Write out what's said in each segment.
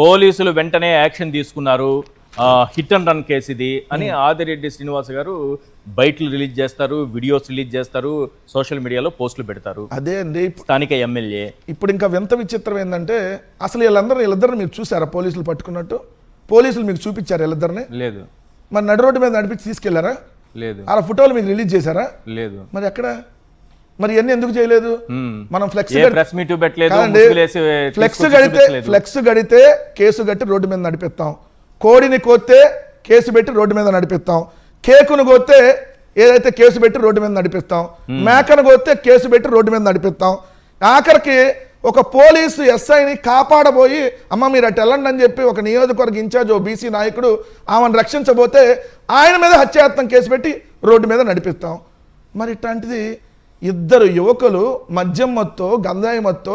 పోలీసులు వెంటనే యాక్షన్ తీసుకున్నారు. హిట్ అండ్ రన్ కేసు ఇది అని ఆదిరెడ్డి శ్రీనివాస్ గారు బయటలు రిలీజ్ చేస్తారు, వీడియోస్ రిలీజ్ చేస్తారు, సోషల్ మీడియాలో పోస్టులు పెడతారు. అదే అండి స్థానిక ఎమ్మెల్యే. ఇప్పుడు ఇంకా వింత విచిత్రం ఏంటంటే అసలు వీళ్ళిద్దరిని మీరు చూసారా? పోలీసులు పట్టుకున్నట్టు పోలీసులు మీకు చూపించారు వీళ్ళిద్దరిని? లేదు. మరి నడి రోడ్డు మీద నడిపించి తీసుకెళ్లారా? లేదు. అలా ఫోటోలు మీకు రిలీజ్ చేశారా? లేదు. మరి ఎక్కడ? మరి ఇవన్నీ ఎందుకు చేయలేదు? మనం ఫ్లెక్స్ గడితే కేసు కట్టి రోడ్డు మీద నడిపిస్తాం, కోడిని కోస్తే కేసు పెట్టి రోడ్డు మీద నడిపిస్తాం, కేకును కోస్తే ఏదైతే కేసు పెట్టి రోడ్డు మీద నడిపిస్తాం, మేకను కోస్తే కేసు పెట్టి రోడ్డు మీద నడిపిస్తాం. ఆఖరికి ఒక పోలీసు ఎస్ఐని కాపాడబోయి అమ్మ మీరు అటు వెళ్ళండి అని చెప్పి ఒక నియోజకవర్గ ఇన్ఛార్జ్ బీసీ నాయకుడు ఆమెను రక్షించబోతే ఆయన మీద హత్యాయత్నం కేసు పెట్టి రోడ్డు మీద నడిపిస్తాం. మరి ఇట్లాంటిది ఇద్దరు యువకులు మద్యం మత్తో గంజాయి మత్తో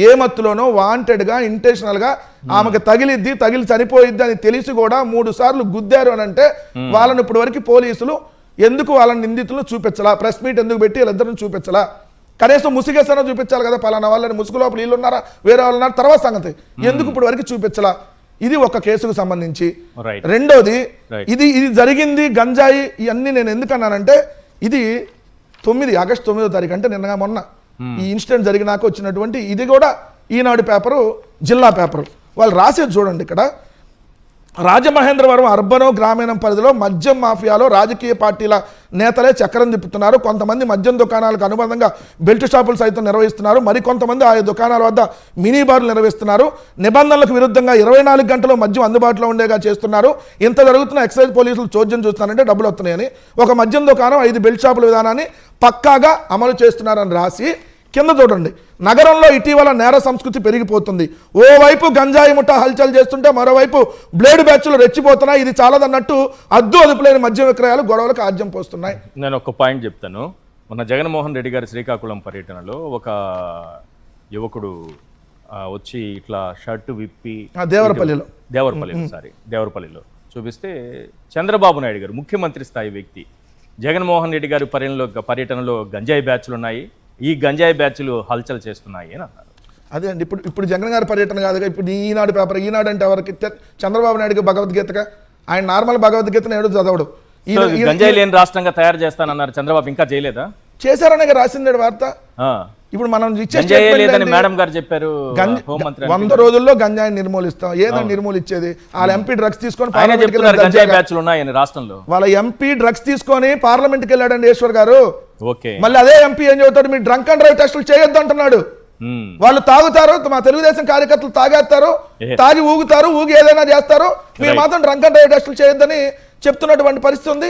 ఏ మత్తులోనో వాంటెడ్గా ఇంటెన్షనల్గా ఆమెకు తగిలి చనిపోయిద్ది అని తెలిసి కూడా 3 సార్లు గుద్దారు అని అంటే వాళ్ళని ఇప్పటి వరకు పోలీసులు ఎందుకు వాళ్ళని నిందితులను చూపించాలా? ప్రెస్ మీట్ ఎందుకు పెట్టి వీళ్ళిద్దరిని చూపించాలా? కనీసం ముసుగేసానో చూపించాలి కదా, పలానా వాళ్ళని ముసుగు లోపల వీళ్ళు ఉన్నారా వేరే వాళ్ళు ఉన్నారు తర్వాత సంగతి, ఎందుకు ఇప్పుడు వరకు చూపించాలా? ఇది ఒక కేసుకు సంబంధించి. రెండోది ఇది జరిగింది గంజాయి ఇవన్నీ నేను ఎందుకన్నానంటే ఇది ఆగస్టు 9వ తారీఖు అంటే నిన్నగా మొన్న ఈ ఇన్సిడెంట్ జరిగినాక వచ్చినటువంటి ఇది కూడా ఈనాడు పేపరు జిల్లా పేపరు వాళ్ళు రాసేది చూడండి. ఇక్కడ రాజమహేంద్రవరం అర్బన్ గ్రామీణ పరిధిలో మద్యం మాఫియాలో రాజకీయ పార్టీల నేతలే చక్రం తిప్పుతున్నారు. కొంతమంది మద్యం దుకాణాలకు అనుబంధంగా బెల్ట్ షాపులు సైతం నిర్వహిస్తున్నారు. మరికొంతమంది ఆయా దుకాణాల వద్ద మినీ బార్లు నిర్వహిస్తున్నారు. నిబంధనలకు విరుద్ధంగా 24 గంటలు మద్యం అందుబాటులో ఉండేగా చేస్తున్నారు. ఇంత జరుగుతున్న ఎక్సైజ్ పోలీసులు చోద్యం చూస్తున్నారంటే డబ్బులు వస్తున్నాయని ఒక మద్యం దుకాణం 5 బెల్ట్ షాపుల విధానాన్ని పక్కాగా అమలు చేస్తున్నారని రాసి కింద చూడండి, నగరంలో ఇటీవల నేర సంస్కృతి పెరిగిపోతుంది. ఓవైపు గంజాయి ముఠా హల్చల్ చేస్తుంటే మరోవైపు బ్లేడ్ బ్యాచ్లు రెచ్చిపోతున్నాయి. ఇది చాలదన్నట్టు అదుపులేని మద్యం విక్రయాలు గొడవలకు ఆజ్యం పోస్తున్నాయి. నేను ఒక పాయింట్ చెప్తాను. మన జగన్మోహన్ రెడ్డి గారి శ్రీకాకుళం పర్యటనలో ఒక యువకుడు వచ్చి ఇట్లా షర్టు విప్పి దేవరపల్లిలో చూపిస్తే చంద్రబాబు నాయుడు గారు ముఖ్యమంత్రి స్థాయి వ్యక్తి, జగన్మోహన్ రెడ్డి గారి పర్యటనలో గంజాయి బ్యాచ్లు ఉన్నాయి, ఈ గంజాయి బ్యాచ్లు హల్చల్ చేస్తున్నాయి అని అన్నారు. అదే అండి ఇప్పుడు జగన్ గారి పర్యటన కాదుగా. ఇప్పుడు ఈనాడు పేపర్, ఈనాడు అంటే ఎవరికి? చంద్రబాబు నాయుడుకి భగవద్గీతగా. ఆయన నార్మల్ భగవద్గీతను ఏడు చదవడు. గంజాయి లేని రాష్ట్రంగా తయారు చేస్తానన్నారు చంద్రబాబు, ఇంకా చేయలేదా? చేశారనే రాసింది వార్త. ఇప్పుడు మనం మేడం గారు చెప్పారు 100 రోజుల్లో గంజాయి నిర్మూలిస్తాం. ఏదని నిర్మూలించేది? వాళ్ళ ఎంపీ డ్రగ్స్ తీసుకొని రాష్ట్రంలో వాళ్ళ ఎంపీ డ్రగ్స్ తీసుకొని పార్లమెంట్కి వెళ్ళాడండి ఈశ్వర్ గారు. ఓకే, మళ్ళీ అదే ఎంపీ ఏం చెబుతాడు? మీరు డ్రంక్ అండ్ డ్రైవ్ టెస్టులు చేయొద్దు అంటున్నాడు. వాళ్ళు తాగుతారు, మా తెలుగుదేశం కార్యకర్తలు తాగేస్తారు, తాగి ఊగుతారు, ఊగి ఏదైనా చేస్తారు, మీరు మాత్రం డ్రంక్ అండ్ డ్రైవ్ టెస్టులు చేయొద్దని చెప్తున్నటువంటి పరిస్థితి ఉంది.